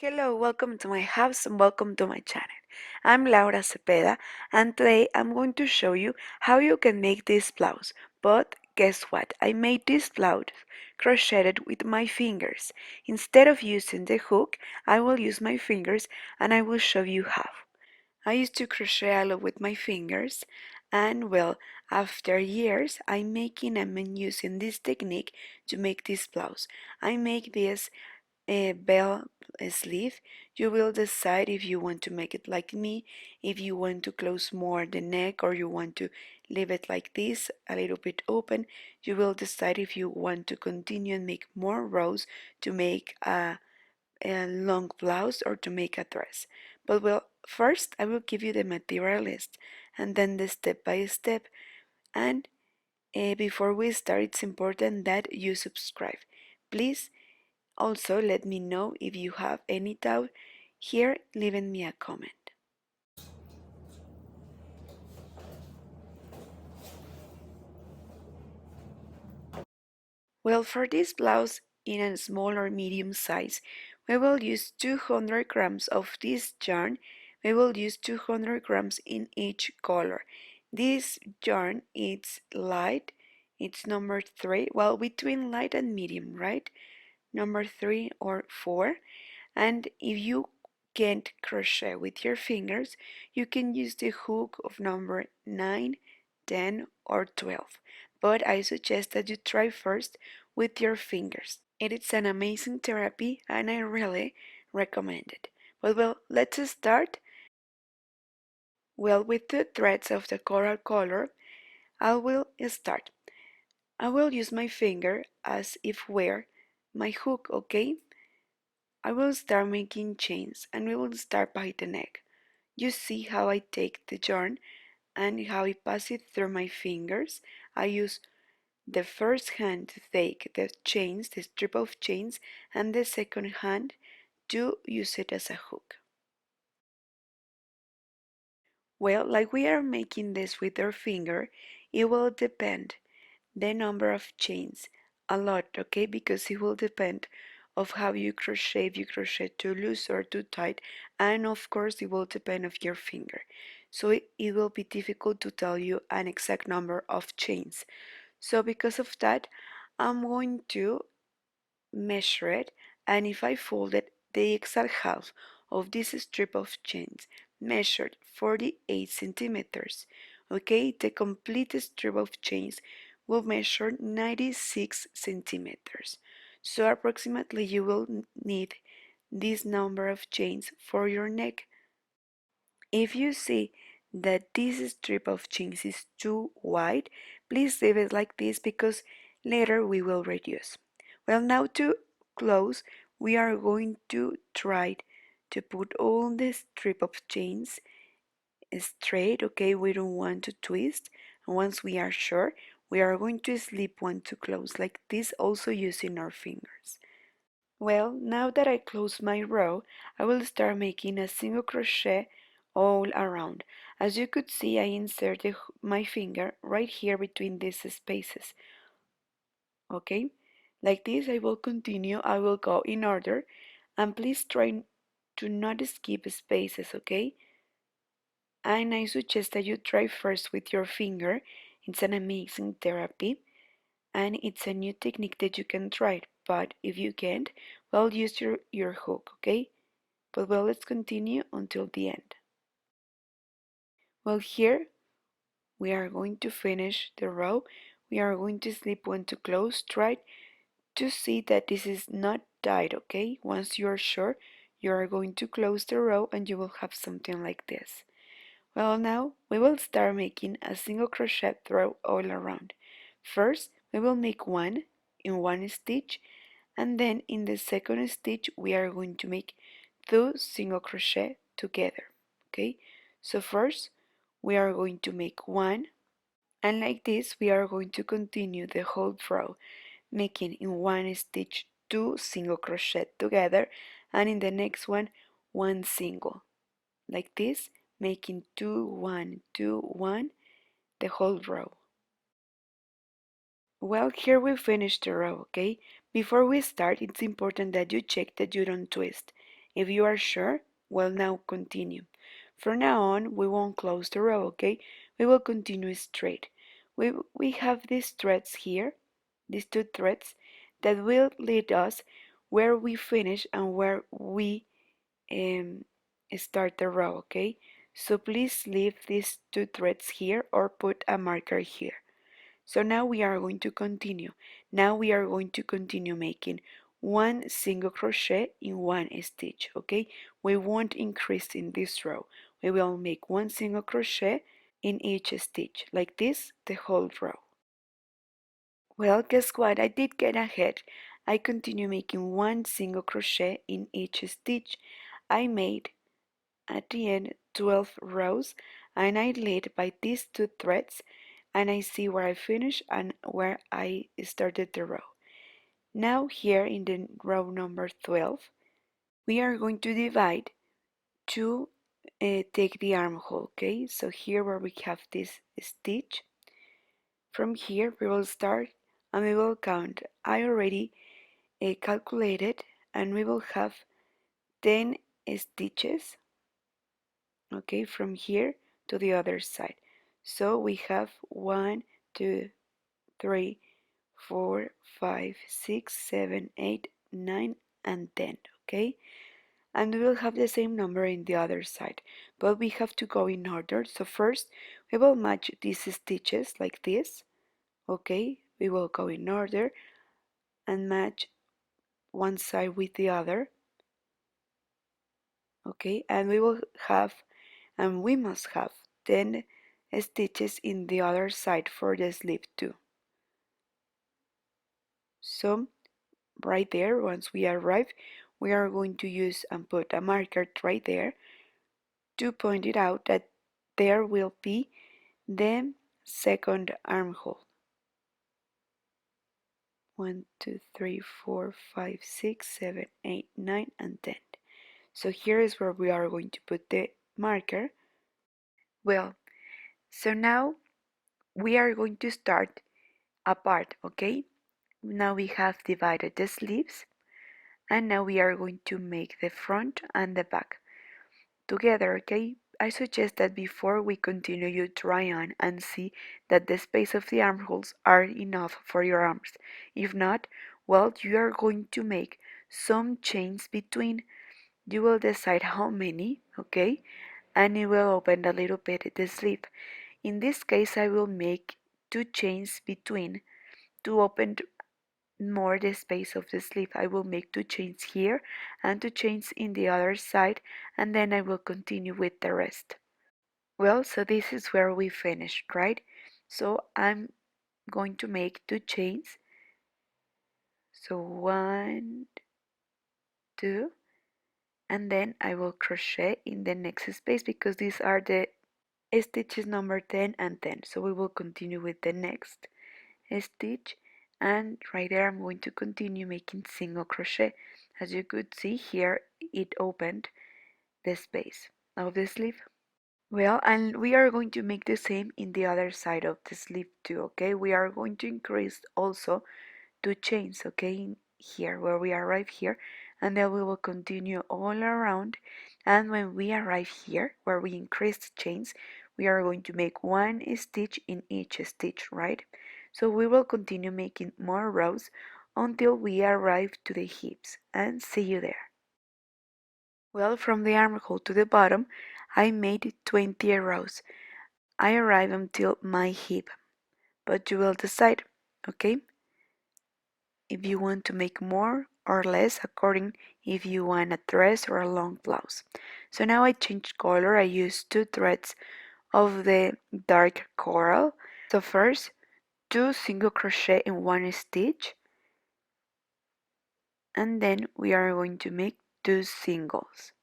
Hello, welcome to my house and welcome to my channel. I'm Laura Cepeda and today I'm going to show you how you can make this blouse. But guess what? I made this blouse crocheted with my fingers. Instead of using the hook, I will use my fingers and I will show you how. I used to crochet a lot with my fingers and well, after years I'm using this technique to make this blouse. I make this a bell sleeve. You will decide if you want to make it like me, if you want to close more the neck or you want to leave it like this a little bit open. You will decide if you want to continue and make more rows to make a long blouse or to make a dress. But well, first I will give you the material list and then the step by step. And before we start, it's important that you subscribe. Please also, let me know if you have any doubt here, leaving me a comment. Well, for this blouse in a small or medium size, we will use 200 grams of this yarn. We will use 200 grams in each color. This yarn is light, it's number 3, well, between light and medium, right? Number 3 or 4. And if you can't crochet with your fingers, you can use the hook of number 9, 10 or 12. But I suggest that you try first with your fingers. It is an amazing therapy and I really recommend it. But well, let's start. Well, with the threads of the coral color, I will start. I will use my finger as if were my hook, okay? I will start making chains and we will start by the neck. You see how I take the yarn and how I pass it through my fingers. I use the first hand to take the chains, the strip of chains, and the second hand to use it as a hook. Well, like we are making this with our finger, it will depend the number of chains a lot, okay, because it will depend of how you crochet, if you crochet too loose or too tight, and of course it will depend of your finger, so it will be difficult to tell you an exact number of chains. So because of that, I'm going to measure it, and if I folded the exact half of this strip of chains measured 48 centimeters, okay, the complete strip of chains will measure 96 centimeters. So approximately you will need this number of chains for your neck. If you see that this strip of chains is too wide, please leave it like this because later we will reduce. Well, now to close, we are going to try to put all the strip of chains straight, okay? We don't want to twist. And once we are sure, we are going to slip one to close like this, also using our fingers. Well, now that I close my row, I will start making a single crochet all around. As you could see, I inserted my finger right here between these spaces. Okay, like this I will continue. I will go in order, and please try to not skip spaces, okay? And I suggest that you try first with your finger. It's an amazing therapy and it's a new technique that you can try. But if you can't, well, use your hook, okay? But well, let's continue until the end. Well, here we are going to finish the row. We are going to slip one to close. Try to see that this is not tied, okay? Once you are sure, you are going to close the row and you will have something like this. Well, now we will start making a single crochet row all around. First, we will make one in one stitch, and then in the second stitch we are going to make two single crochet together. Okay, so first we are going to make one, and like this we are going to continue the whole row, making in one stitch two single crochet together, and in the next one single, like this, making 2 1 2 1 the whole row. Well, here we finished the row, okay? Before we start, it's important that you check that you don't twist. If you are sure, well, now continue. From now on, we won't close the row, okay? We will continue straight. We have these threads here, these two threads, that will lead us where we finish and where we um, start the row, okay? So please leave these two threads here or put a marker here. So now we are going to continue. Now we are going to continue making one single crochet in one stitch, okay? We won't increase in this row. We will make one single crochet in each stitch, like this, the whole row. Well, guess what? I did get ahead. I continue making one single crochet in each stitch. I made at the end 12 rows and I lead by these two threads and I see where I finish and where I started the row. Now here in the row number 12 we are going to divide to take the armhole, okay? So here where we have this stitch, from here we will start and we will count. I already calculated and we will have 10 stitches, okay, from here to the other side. So we have 1, 2, 3, 4, 5, 6, 7, 8, 9, and 10, okay? And we will have the same number in the other side, but we have to go in order. So first we will match these stitches like this, okay? We will go in order and match one side with the other, okay? And we will have, and we must have 10 stitches in the other side for the sleeve too. So right there, once we arrive, we are going to use and put a marker right there to point it out that there will be the second armhole. 1, 2, 3, 4, 5, 6, 7, 8, 9, and 10. So here is where we are going to put the marker. Well, so now we are going to start a part, okay? Now we have divided the sleeves and now we are going to make the front and the back together, okay? I suggest that before we continue you try on and see that the space of the armholes are enough for your arms. If not, well, you are going to make some chains between. You will decide how many, okay? And it will open a little bit the sleeve. In this case, I will make 2 chains between to open more the space of the sleeve. I will make 2 chains here and 2 chains in the other side and then I will continue with the rest. Well, so this is where we finished, right? So I'm going to make 2 chains. So 1, 2, and then I will crochet in the next space because these are the stitches number 10 and 10. So we will continue with the next stitch and right there I'm going to continue making single crochet. As you could see here, it opened the space of the sleeve. Well, and we are going to make the same in the other side of the sleeve too, okay? We are going to increase also 2 chains, okay, in here where we arrive here, and then we will continue all around. And when we arrive here where we increased chains, we are going to make 1 stitch in each stitch, right? So we will continue making more rows until we arrive to the hips, and see you there. Well, from the armhole to the bottom I made 20 rows. I arrive until my hip, but you will decide, okay, if you want to make more or less according if you want a dress or a long blouse. So now I changed color. I used 2 threads of the dark coral. So first 2 single crochet in 1 stitch and then we are going to make 2 singles.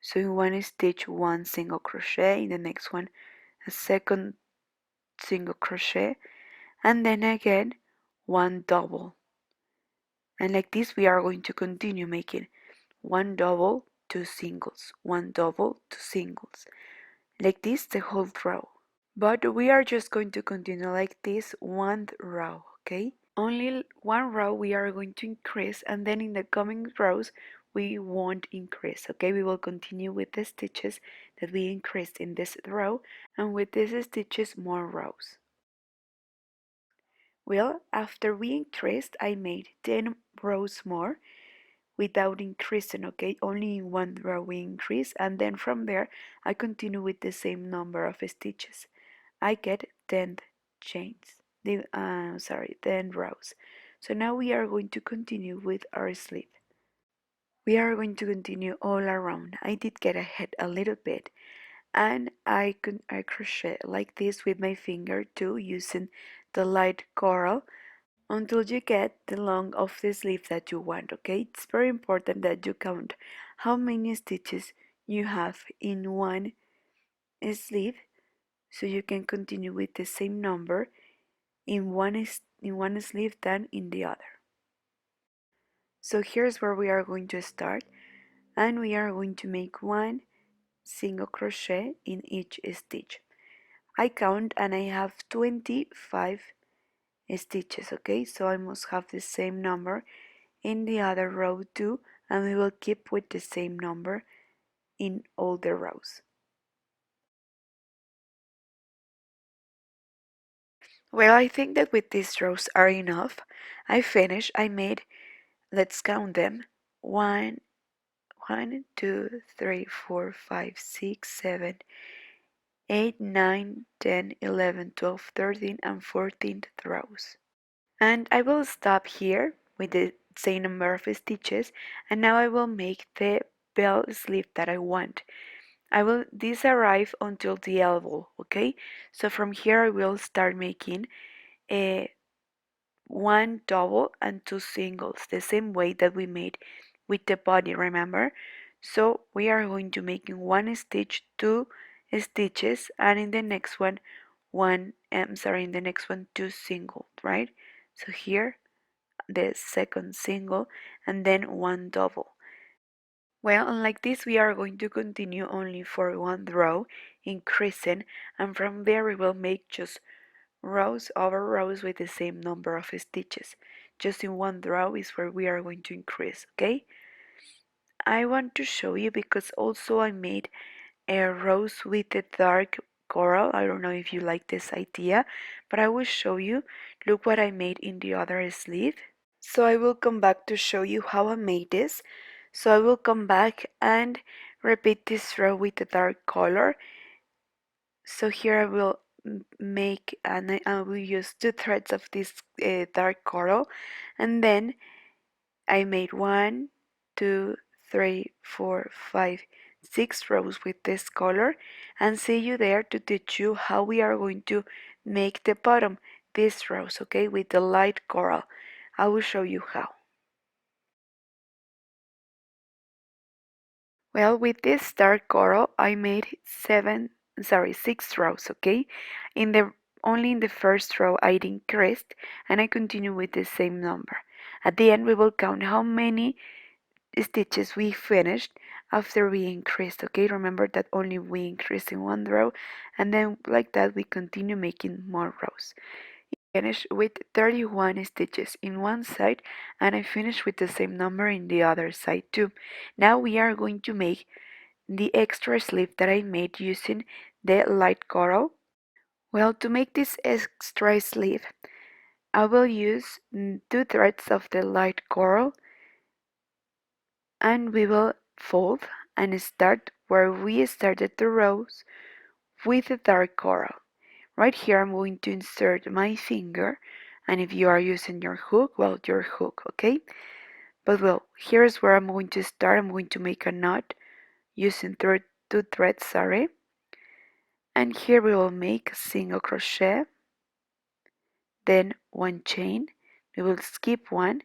So in 1 stitch 1 single crochet, in the next one a second single crochet and then again 1 double. And like this we are going to continue making 1 double, 2 singles, 1 double, 2 singles, like this the whole row. But we are just going to continue like this 1 row, okay? Only 1 row we are going to increase and then in the coming rows we won't increase. Okay, we will continue with the stitches that we increased in this row, and with these stitches more rows. Well, after we increased, I made 10 rows more without increasing, okay? Only in one row we increase, and then from there I continue with the same number of stitches. I get 10 chains, 10 rows. So now we are going to continue with our sleeve. We are going to continue all around. I did get ahead a little bit, and I crochet like this with my finger too, using the light coral until you get the length of the sleeve that you want. Okay, it's very important that you count how many stitches you have in one sleeve, so you can continue with the same number in one sleeve than in the other. So here's where we are going to start, and we are going to make one single crochet in each stitch. I count and I have 25 stitches. Okay, so I must have the same number in the other row too, and we will keep with the same number in all the rows. Well, I think that with these rows are enough. I finished. I made, let's count them, 1, 1, 2, 3, 4, 5, 6, 7, 8, 9, 10, 11, 12, 13, and 14th rows. And I will stop here with the same number of stitches, and now I will make the bell sleeve that I want. I will this arrive until the elbow, okay? So from here I will start making a one double and two singles, the same way that we made with the body, remember? So we are going to make in one stitch two stitches, and in the next one in the next one two singles, right? So here the second single and then one double. Well, and like this we are going to continue only for one row, increasing, and from there we will make just rows over rows with the same number of stitches. Just in one row is where we are going to increase, okay? I want to show you because also I made a rose with a dark coral. I don't know if you like this idea, but I will show you. Look what I made in the other sleeve. So I will come back to show you how I made this. So I will come back and repeat this row with a dark color. So here I will make and I will use two threads of this dark coral, and then I made 1, 2, 3, 4, 5, 6 rows with this color, and see you there to teach you how we are going to make the bottom, these rows, okay, with the light coral. I will show you how. Well, with this dark coral, I made 6 rows, okay? In the only in the first row I increased, and I continue with the same number. At the end, we will count how many stitches we finished after we increased, okay? Remember that only we increased in one row, and then like that we continue making more rows. Finish with 31 stitches in one side, and I finished with the same number in the other side too. Now we are going to make the extra sleeve that I made using the light coral. Well, to make this extra sleeve, I will use two threads of the light coral, and we will fold and start where we started the rows with the dark coral. Right here I'm going to insert my finger, and if you are using your hook, well, your hook, okay? But well, here's where I'm going to start. I'm going to make a knot using two threads, sorry. And here we will make a single crochet, then one chain. We will skip one,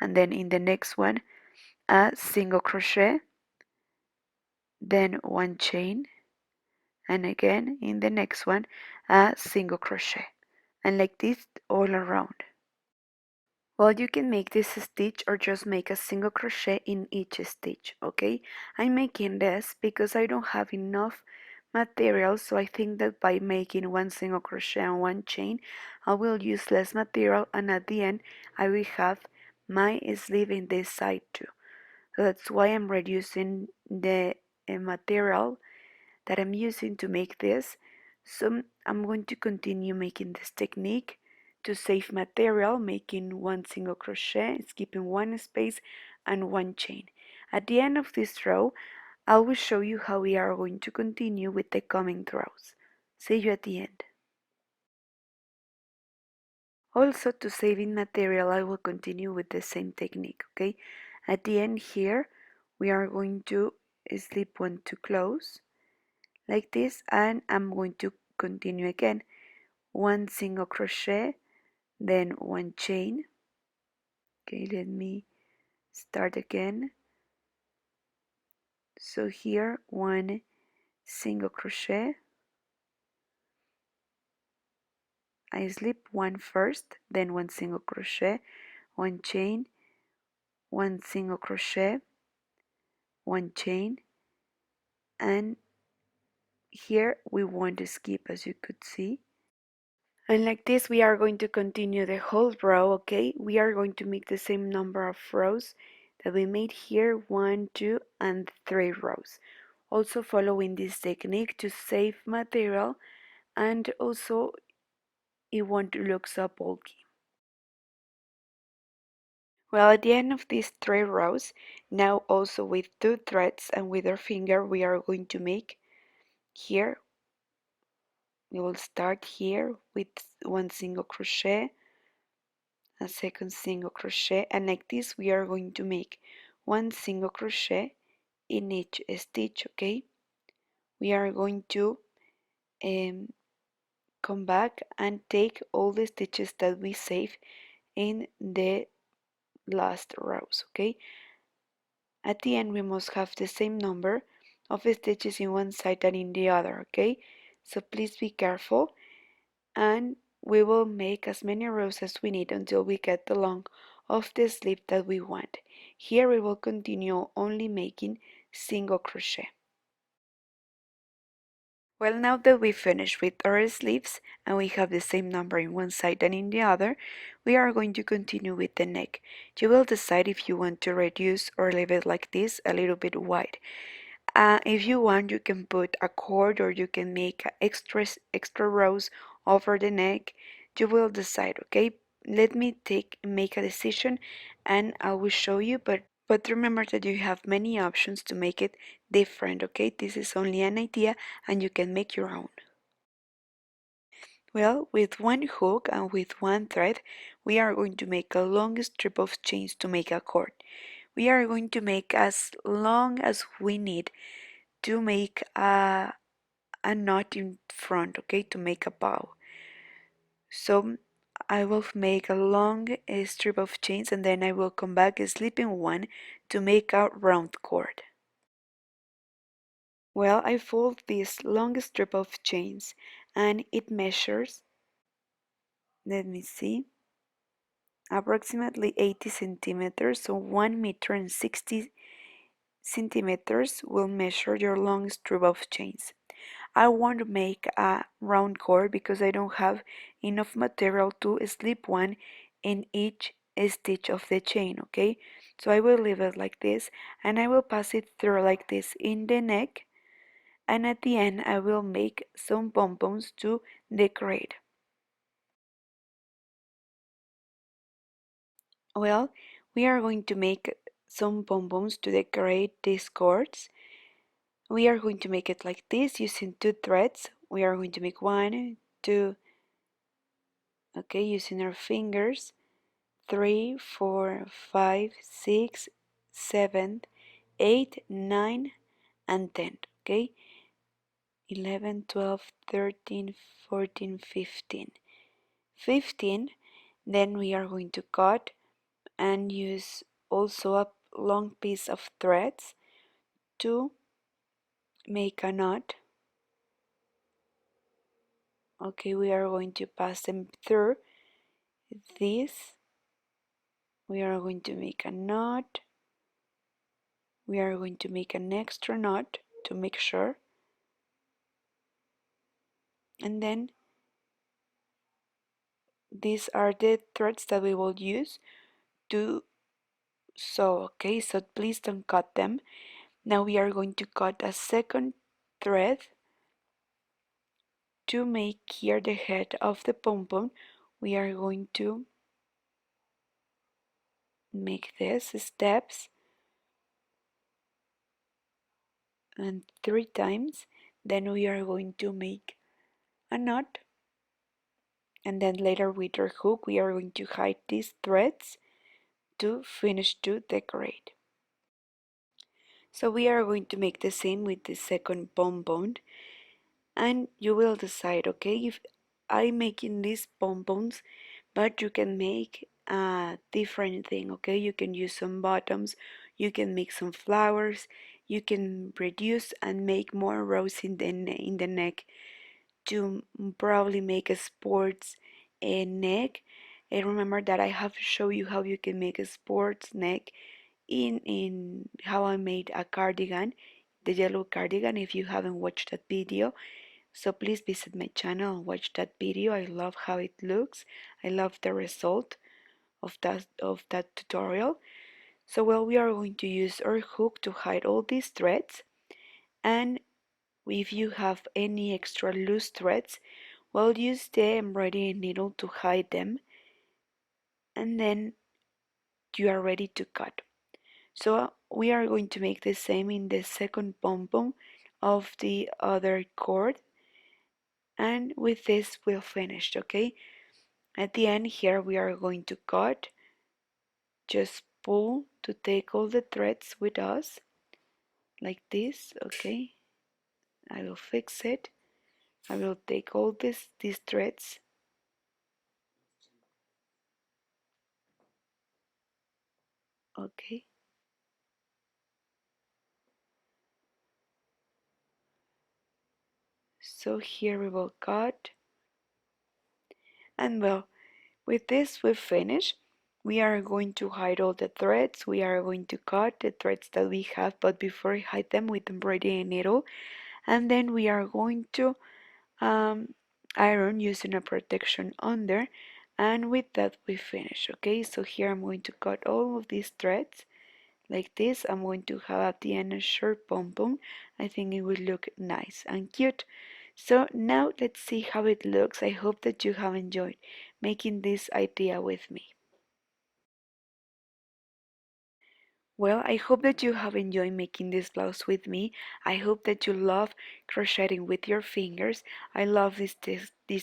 and then in the next one a single crochet, then one chain, and again in the next one a single crochet, and like this all around. Well, you can make this stitch or just make a single crochet in each stitch, okay? I'm making this because I don't have enough material, so I think that by making one single crochet and one chain, I will use less material, and at the end I will have my sleeve in this side too. So that's why I'm reducing the material that I'm using to make this. So I'm going to continue making this technique to save material, making one single crochet, skipping one space and one chain. At the end of this row, I will show you how we are going to continue with the coming rows. See you at the end. Also, to saving material, I will continue with the same technique, okay? At the end here, we are going to slip one to close like this, and I'm going to continue again. One single crochet, then one chain. Okay, let me start again. So here, one single crochet. I slip one first, then one single crochet, one chain, one single crochet, one chain, and here we want to skip, as you could see. And like this we are going to continue the whole row, okay? We are going to make the same number of rows that we made here, 1, 2, and 3 rows. Also following this technique to save material, and also it won't look so bulky. Well, at the end of these 3 rows, now also with 2 threads and with our finger, we are going to make here. We will start here with one single crochet, a second single crochet, and like this we are going to make one single crochet in each stitch, okay? We are going to come back and take all the stitches that we saved in the last rows, okay? At the end we must have the same number of stitches in one side and in the other, okay? So please be careful, and we will make as many rows as we need until we get the length of the sleeve that we want. Here we will continue only making single crochet. Well, now that we finished with our sleeves and we have the same number in one side and in the other, we are going to continue with the neck. You will decide if you want to reduce or leave it like this, a little bit wide. If you want, you can put a cord or you can make extra rows over the neck. You will decide, okay? Let me make a decision and I will show you, but remember that you have many options to make it different, okay? This is only an idea and you can make your own. Well, with one hook and with one thread, we are going to make a long strip of chains to make a cord. We are going to make as long as we need to make a knot in front, okay, to make a bow. So I will make a long strip of chains and then I will come back slipping one to make a round cord. Well, I fold this long strip of chains and it measures, let me see, approximately 80 centimeters, so 1 meter and 60 centimeters will measure your long strip of chains. I want to make a round cord because I don't have enough material to slip one in each stitch of the chain, okay? So I will leave it like this and I will pass it through like this in the neck, and at the end I will make some pom-poms to decorate. Well, we are going to make some pom-poms to decorate these cords. We are going to make it like this using 2 threads. We are going to make 1, 2, okay, using our fingers, 3, 4, 5, 6, 7, 8, 9, and 10, okay? 11, 12, 13, 14, 15. 15, then we are going to cut and use also a long piece of threads to make a knot. Okay, we are going to pass them through this. We are going to make a knot. We are going to make an extra knot to make sure. And then these are the threads that we will use to Okay, so please don't cut them. Now we are going to cut a second thread to make here the head of the pom-pom. We are going to make this steps and 3 times. Then we are going to make a knot, and then later with our hook we are going to hide these threads to finish to decorate. So we are going to make the same with the second pom-pom, and you will decide, okay, if I'm making these pom-poms, but you can make a different thing, okay? You can use some bottoms, you can make some flowers, you can reduce and make more rows in the neck to probably make a sports neck. And remember that I have to show you how you can make a sports neck in how I made a cardigan, the yellow cardigan. If you haven't watched that video, so please visit my channel and watch that video. I love how it looks. I love the result of that tutorial. So well, we are going to use our hook to hide all these threads, and if you have any extra loose threads, well, use the embroidery needle to hide them, and then you are ready to cut. So we are going to make the same in the second pom-pom of the other cord, and with this we're finished, okay? At the end here we are going to cut, just pull to take all the threads with us, like this, okay? I will fix it. I will take all these threads, okay? So here we will cut, and well, with this we've finished. We are going to hide all the threads. We are going to cut the threads that we have, but before I hide them with embroidery needle, and then we are going to um, iron using a protection under, and with that we finish. Okay, so here I'm going to cut all of these threads like this. I'm going to have at the end a short pom-pom. I think it will look nice and cute. So now let's see how it looks. I hope that you have enjoyed making this idea with me. Well, I hope that you have enjoyed making this blouse with me. I hope that you love crocheting with your fingers. I love this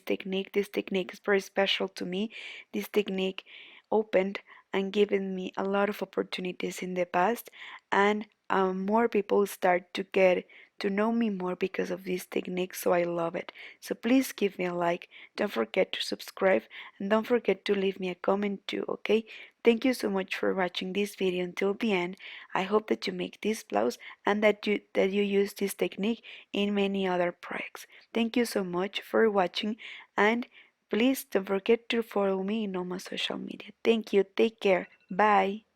technique. This technique is very special to me. This technique opened and given me a lot of opportunities in the past, and more people start to get to know me more because of this technique, so I love it. So please give me a like. Don't forget to subscribe, and don't forget to leave me a comment too, okay? Thank you so much for watching this video until the end. I hope that you make this blouse and that you use this technique in many other projects. Thank you so much for watching, and please don't forget to follow me in all my social media. Thank you. Take care. Bye.